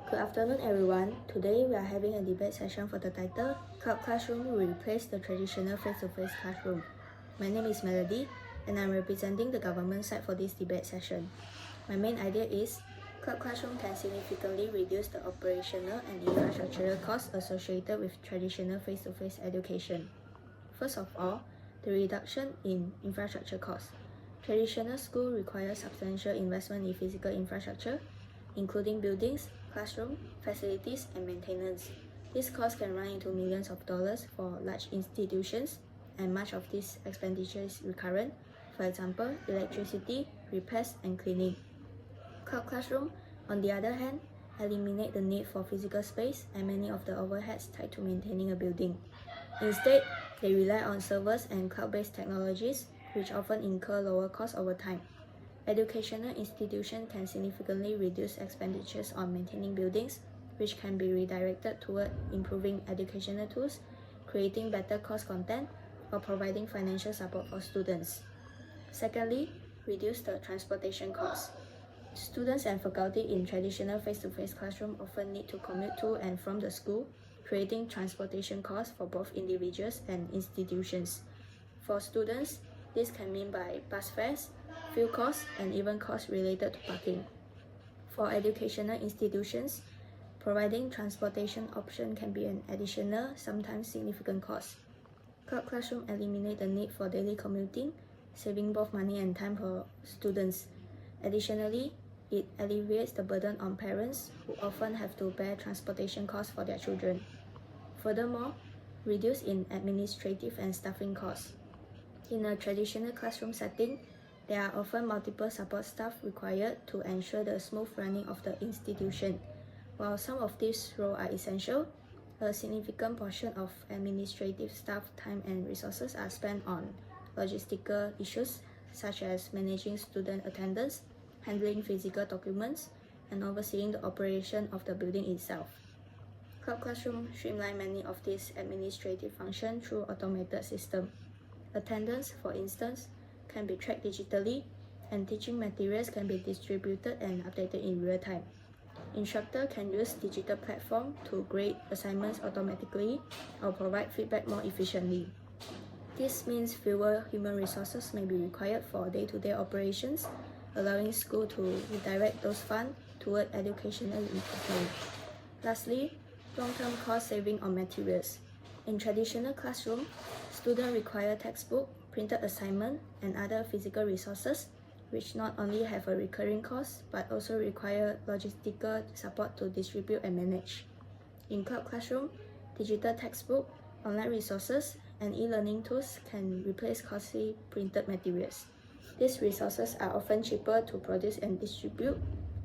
Good afternoon everyone. Today we are having a debate session for the title Cloud Classroom will replace the traditional face-to-face classroom. My name is Melody and I'm representing the government side for this debate session. My main idea is Cloud Classroom can significantly reduce the operational and infrastructural costs associated with traditional face-to-face education. First of all, the reduction in infrastructure costs. Traditional school requires substantial investment in physical infrastructure, including buildings, classroom, facilities, and maintenance. These costs can run into millions of dollars for large institutions, and much of this expenditure is recurrent, for example, electricity, repairs, and cleaning. Cloud Classroom, on the other hand, eliminate the need for physical space and many of the overheads tied to maintaining a building. Instead, they rely on servers and cloud-based technologies, which often incur lower costs over time. Educational institutions can significantly reduce expenditures on maintaining buildings, which can be redirected toward improving educational tools, creating better course content, or providing financial support for students. Secondly, reduce the transportation costs. Students and faculty in traditional face-to-face classroom often need to commute to and from the school, creating transportation costs for both individuals and institutions. For students, this can mean by bus fares, fuel costs, and even costs related to parking. For educational institutions, providing transportation option can be an additional, sometimes significant cost. Cloud Classroom eliminate the need for daily commuting, saving both money and time for students. Additionally, it alleviates the burden on parents who often have to bear transportation costs for their children. Furthermore, reduce in administrative and staffing costs. In a traditional classroom setting, there are often multiple support staff required to ensure the smooth running of the institution. While some of these roles are essential, a significant portion of administrative staff time and resources are spent on logistical issues such as managing student attendance, handling physical documents, and overseeing the operation of the building itself. Cloud Classroom streamline many of these administrative functions through automated systems. Attendance, for instance, can be tracked digitally, and teaching materials can be distributed and updated in real time. Instructor can use digital platform to grade assignments automatically or provide feedback more efficiently. This means fewer human resources may be required for day-to-day operations, allowing school to redirect those funds toward educational improvement. Lastly, long-term cost saving on materials. In traditional classroom, students require textbook, printed assignment, and other physical resources, which not only have a recurring cost, but also require logistical support to distribute and manage. In Cloud Classroom, digital textbook, online resources, and e-learning tools can replace costly printed materials. These resources are often cheaper to produce and distribute,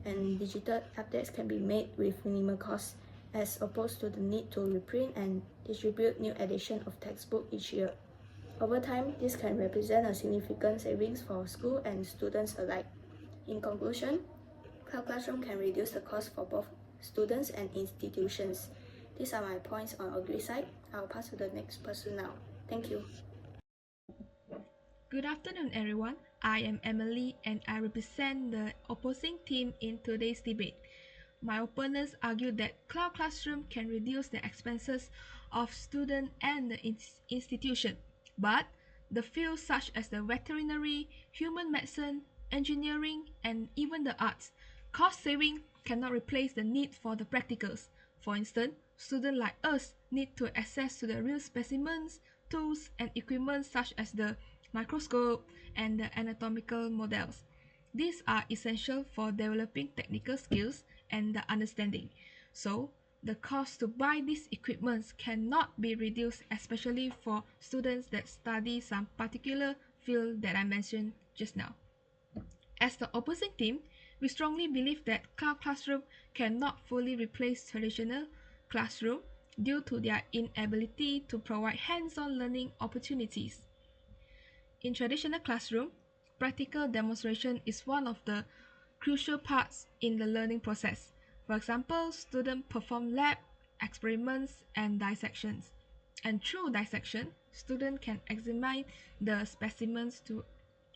and digital updates can be made with minimal cost, as opposed to the need to reprint and distribute new editions of textbook each year. Over time, this can represent a significant savings for school and students alike. In conclusion, Cloud Classroom can reduce the cost for both students and institutions. These are my points on Agree side. I'll pass to the next person now. Thank you. Good afternoon, everyone. I am Emily and I represent the opposing team in today's debate. My opponents argue that Cloud Classroom can reduce the expenses of students and the institution, but the fields such as the veterinary, human medicine, engineering, and even the arts, cost saving cannot replace the need for the practicals. For instance, students like us need to access to the real specimens, tools, and equipment such as the microscope and the anatomical models. These are essential for developing technical skills and the understanding. So, the cost to buy these equipments cannot be reduced, especially for students that study some particular field that I mentioned just now. As the opposing team, we strongly believe that Cloud Classroom cannot fully replace traditional classroom due to their inability to provide hands-on learning opportunities. In traditional classroom, practical demonstration is one of the crucial parts in the learning process. For example, students perform lab experiments and dissections. And through dissection, students can examine the specimens to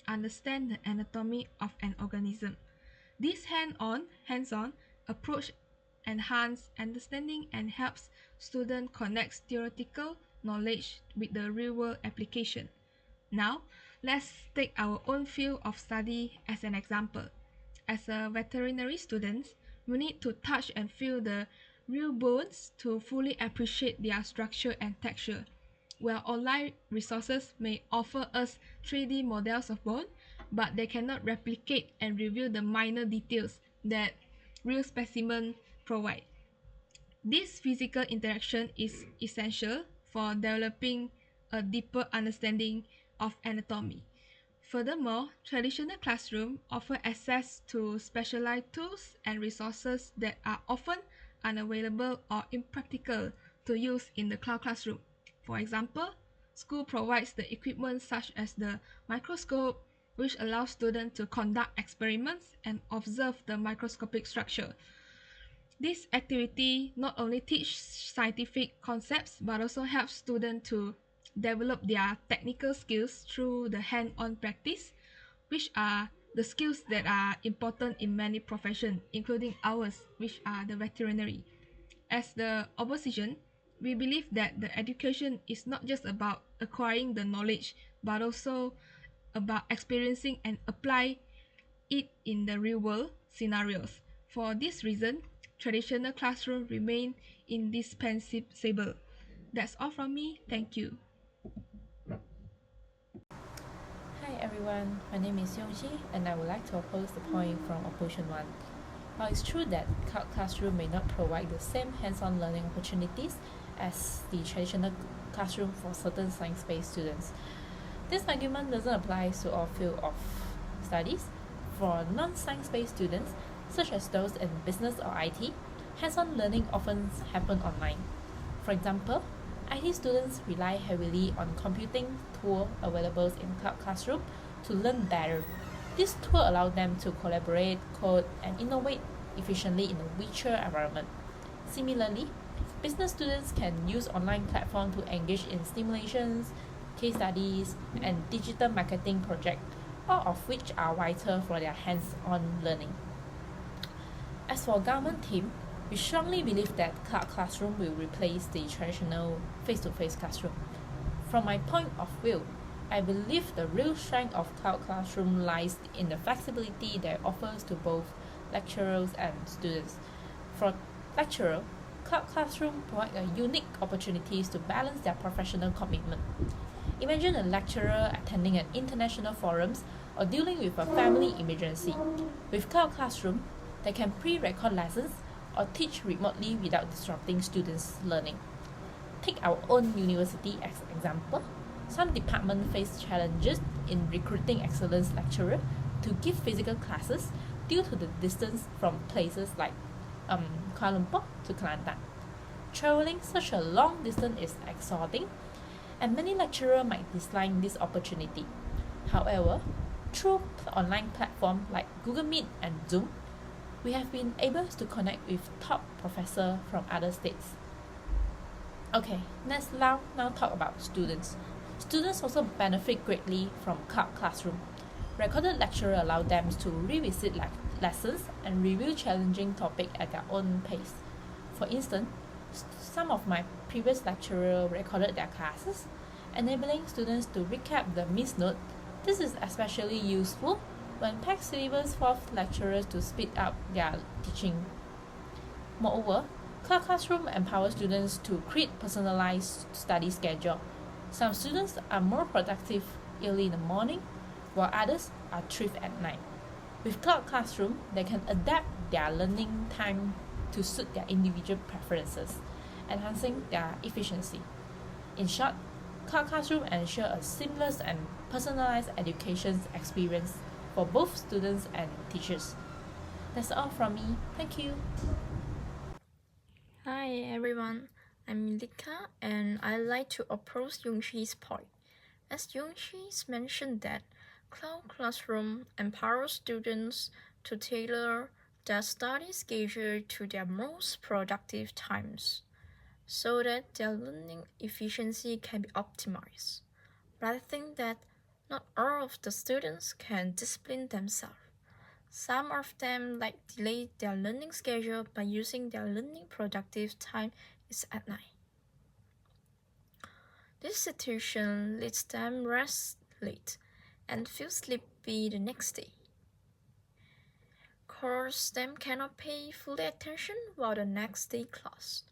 understand the anatomy of an organism. This hands-on approach enhance understanding and helps students connect theoretical knowledge with the real-world application. Now, let's take our own field of study as an example. As a veterinary student, we need to touch and feel the real bones to fully appreciate their structure and texture. While online resources may offer us 3D models of bone, but they cannot replicate and reveal the minor details that real specimens provide. This physical interaction is essential for developing a deeper understanding of anatomy. Furthermore, traditional classrooms offer access to specialized tools and resources that are often unavailable or impractical to use in the cloud classroom. For example, school provides the equipment such as the microscope, which allows students to conduct experiments and observe the microscopic structure. This activity not only teaches scientific concepts but also helps students to develop their technical skills through the hand-on practice, which are the skills that are important in many professions, including ours, which are the veterinary. As the opposition, we believe that the education is not just about acquiring the knowledge, but also about experiencing and apply it in the real world scenarios. For this reason, traditional classroom remain indispensable. That's all from me. Thank you. Hi everyone, my name is Yong Li and I would like to oppose the point from opposition 1. While it's true that cloud classroom may not provide the same hands-on learning opportunities as the traditional classroom for certain science-based students, this argument doesn't apply to all fields of studies. For non-science-based students, such as those in business or IT, hands-on learning often happens online. For example, IT students rely heavily on computing tools available in cloud classroom to learn better. This tool allows them to collaborate, code, and innovate efficiently in a virtual environment. Similarly, business students can use online platforms to engage in simulations, case studies, and digital marketing projects, all of which are vital for their hands-on learning. As for government team, we strongly believe that cloud classroom will replace the traditional face-to-face classroom. From my point of view, I believe the real strength of cloud classroom lies in the flexibility that it offers to both lecturers and students. For lecturers, cloud classroom provide a unique opportunities to balance their professional commitment. Imagine a lecturer attending an international forums or dealing with a family emergency. With cloud classroom, they can pre-record lessons or teach remotely without disrupting students' learning. Take our own university as an example. Some departments face challenges in recruiting excellent lecturers to give physical classes due to the distance from places like Kuala Lumpur to Kelantan. Traveling such a long distance is exhausting, and many lecturers might dislike this opportunity. However, through online platforms like Google Meet and Zoom, we have been able to connect with top professors from other states. Okay, let's now talk about students. Students also benefit greatly from cloud classroom. Recorded lecture allow them to revisit lessons and review challenging topics at their own pace. For instance, some of my previous lecturers recorded their classes, enabling students to recap the missed note. This is especially useful when packed syllabus force lecturers to speed up their teaching. Moreover, cloud classroom empowers students to create personalized study schedule. Some students are more productive early in the morning, while others are thrive at night. With cloud classroom, they can adapt their learning time to suit their individual preferences, enhancing their efficiency. In short, cloud classroom ensure a seamless and personalized education experience for both students and teachers. That's all from me. Thank you. Hi everyone, I'm Yau Li Kah and I'd like to oppose Yong Li's point. As Yong Li mentioned that cloud classroom empowers students to tailor their study schedule to their most productive times, so that their learning efficiency can be optimized. But I think that not all of the students can discipline themselves. Some of them delay their learning schedule by using their learning productive time is at night. This situation leads them rest late and feel sleepy the next day. Course them cannot pay full attention while the next day class.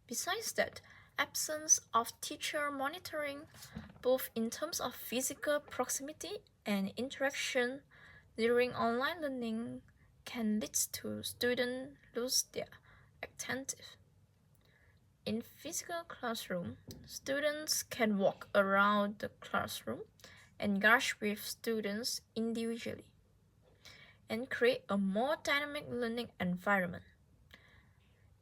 Besides that, absence of teacher monitoring, both in terms of physical proximity and interaction during online learning, can lead to students lose their attention. In physical classroom, students can walk around the classroom, engage with students individually, and create a more dynamic learning environment.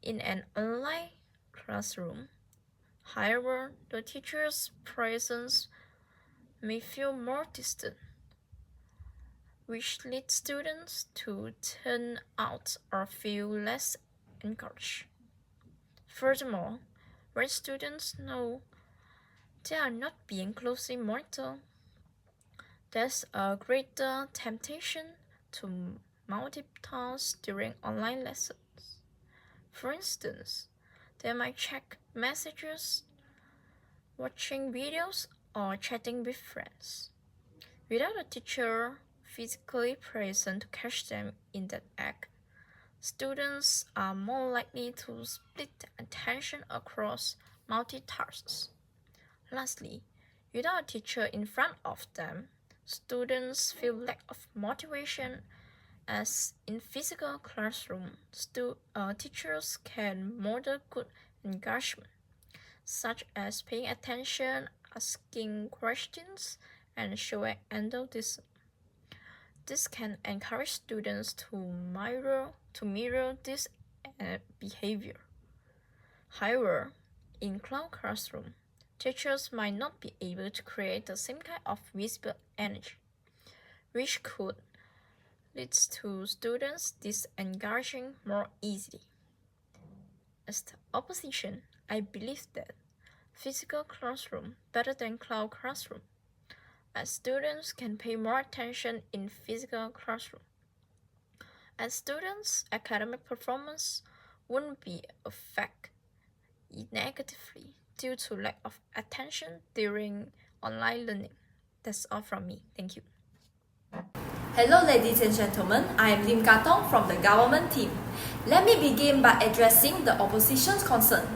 In an online classroom, however, the teacher's presence may feel more distant, which leads students to turn out or feel less encouraged. Furthermore, when students know they are not being closely monitored, there's a greater temptation to multitask during online lessons. For instance, they might check messages, watching videos, or chatting with friends, without a teacher physically present to catch them in that act. Students are more likely to split their attention across multitasks. Lastly, without a teacher in front of them, students feel lack of motivation, as in physical classroom, teachers can model good engagement, such as paying attention, asking questions, and showing enthusiasm. This can encourage students to mirror this behavior. However, in cloud classroom, teachers might not be able to create the same kind of visible energy, which could lead to students disengaging more easily. As the opposition, I believe that physical classroom better than cloud classroom, as students can pay more attention in physical classroom. As students' academic performance wouldn't be affected negatively due to lack of attention during online learning. That's all from me. Thank you. Hello ladies and gentlemen, I am Lim Kah Thong from the government team. Let me begin by addressing the opposition's concern.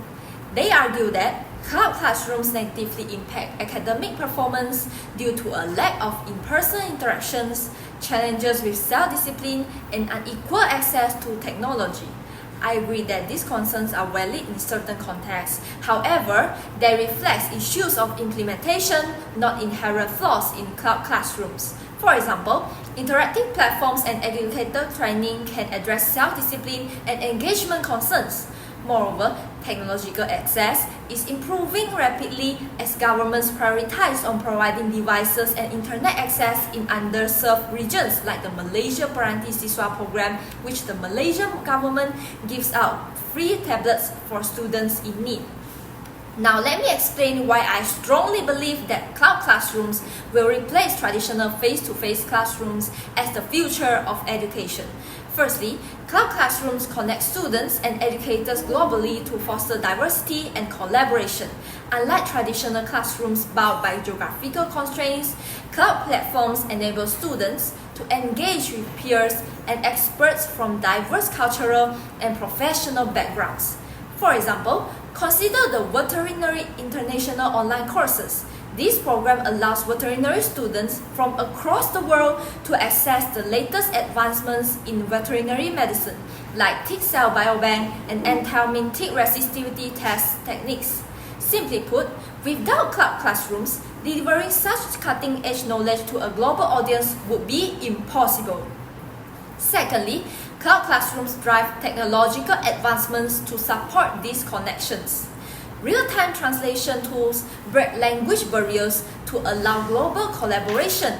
They argue that cloud classrooms negatively impact academic performance due to a lack of in-person interactions, challenges with self-discipline, and unequal access to technology. I agree that these concerns are valid in certain contexts. However, they reflect issues of implementation, not inherent flaws in cloud classrooms. For example, interactive platforms and educator training can address self-discipline and engagement concerns. Moreover, technological access is improving rapidly as governments prioritize on providing devices and internet access in underserved regions like the Malaysia Peranti Siswa program, which the Malaysian government gives out free tablets for students in need. Now let me explain why I strongly believe that cloud classrooms will replace traditional face-to-face classrooms as the future of education. Firstly, cloud classrooms connect students and educators globally to foster diversity and collaboration. Unlike traditional classrooms bound by geographical constraints, cloud platforms enable students to engage with peers and experts from diverse cultural and professional backgrounds. For example, consider the Veterinary International online courses. This program allows veterinary students from across the world to access the latest advancements in veterinary medicine, like tick cell biobank and enthalmin tick resistivity test techniques. Simply put, without cloud classrooms, delivering such cutting-edge knowledge to a global audience would be impossible. Secondly, cloud classrooms drive technological advancements to support these connections. Real-time translation tools break language barriers to allow global collaboration,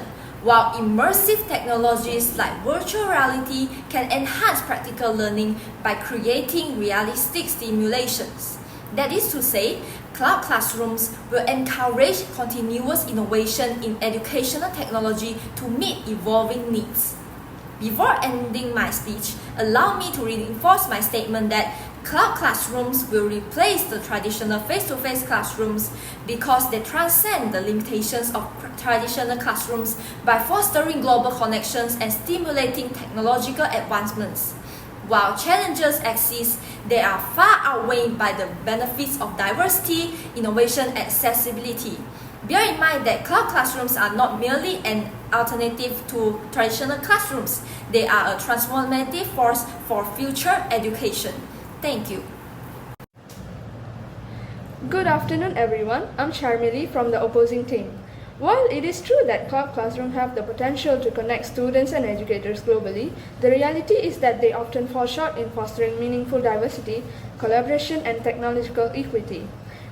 while immersive technologies like virtual reality can enhance practical learning by creating realistic simulations. That is to say, cloud classrooms will encourage continuous innovation in educational technology to meet evolving needs. Before ending my speech, allow me to reinforce my statement that cloud classrooms will replace the traditional face-to-face classrooms because they transcend the limitations of traditional classrooms by fostering global connections and stimulating technological advancements. While challenges exist, they are far outweighed by the benefits of diversity, innovation, and accessibility. Bear in mind that cloud classrooms are not merely an alternative to traditional classrooms, they are a transformative force for future education. Thank you. Good afternoon everyone, I'm Sharmili from the opposing team. While it is true that cloud classrooms have the potential to connect students and educators globally, the reality is that they often fall short in fostering meaningful diversity, collaboration, and technological equity.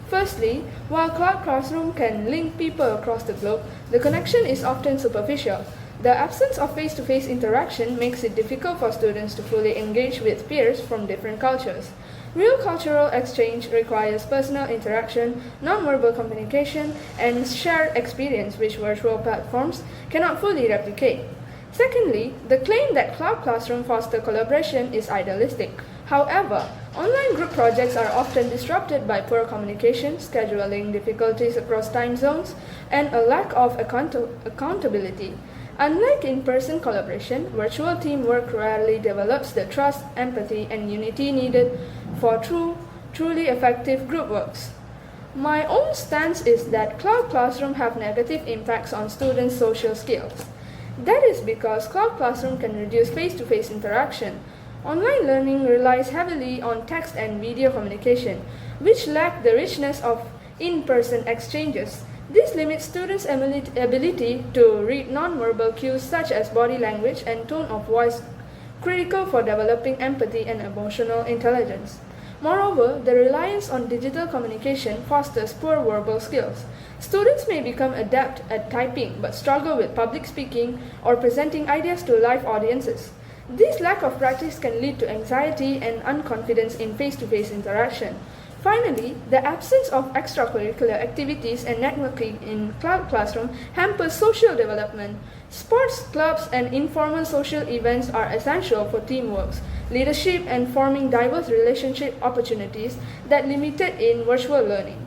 Firstly, while cloud classroom can link people across the globe, the connection is often superficial. The absence of face-to-face interaction makes it difficult for students to fully engage with peers from different cultures. Real cultural exchange requires personal interaction, non-verbal communication, and shared experience which virtual platforms cannot fully replicate. Secondly, the claim that cloud classrooms foster collaboration is idealistic. However, online group projects are often disrupted by poor communication, scheduling difficulties across time zones, and a lack of accountability. Unlike in-person collaboration, virtual teamwork rarely develops the trust, empathy, and unity needed for truly effective group works. My own stance is that cloud classrooms have negative impacts on students' social skills. That is because cloud classroom can reduce face-to-face interaction. Online learning relies heavily on text and video communication, which lack the richness of in-person exchanges. This limits students' ability to read non-verbal cues such as body language and tone of voice, critical for developing empathy and emotional intelligence. Moreover, the reliance on digital communication fosters poor verbal skills. Students may become adept at typing but struggle with public speaking or presenting ideas to live audiences. This lack of practice can lead to anxiety and unconfidence in face-to-face interaction. Finally, the absence of extracurricular activities and networking in cloud classroom hampers social development. Sports clubs and informal social events are essential for teamwork, leadership, and forming diverse relationship opportunities that limited in virtual learning.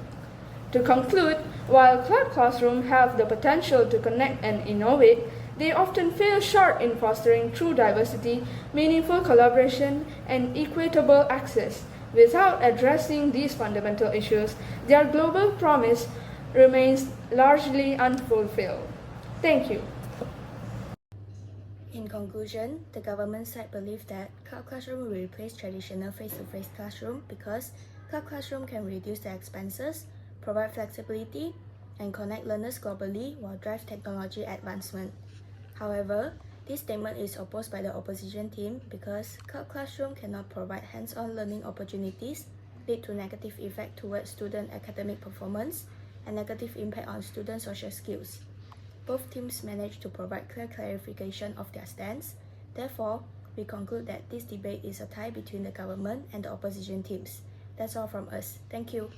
To conclude, while cloud classrooms have the potential to connect and innovate, they often fail short in fostering true diversity, meaningful collaboration, and equitable access. Without addressing these fundamental issues, their global promise remains largely unfulfilled. Thank you. In conclusion, the government side believes that cloud classroom will replace traditional face-to-face classroom because cloud classroom can reduce the expenses, provide flexibility, and connect learners globally while drive technology advancement. However, this statement is opposed by the opposition team because cloud classroom cannot provide hands-on learning opportunities, lead to negative effect towards student academic performance, and negative impact on student social skills. Both teams managed to provide clear clarification of their stance. Therefore, we conclude that this debate is a tie between the government and the opposition teams. That's all from us. Thank you.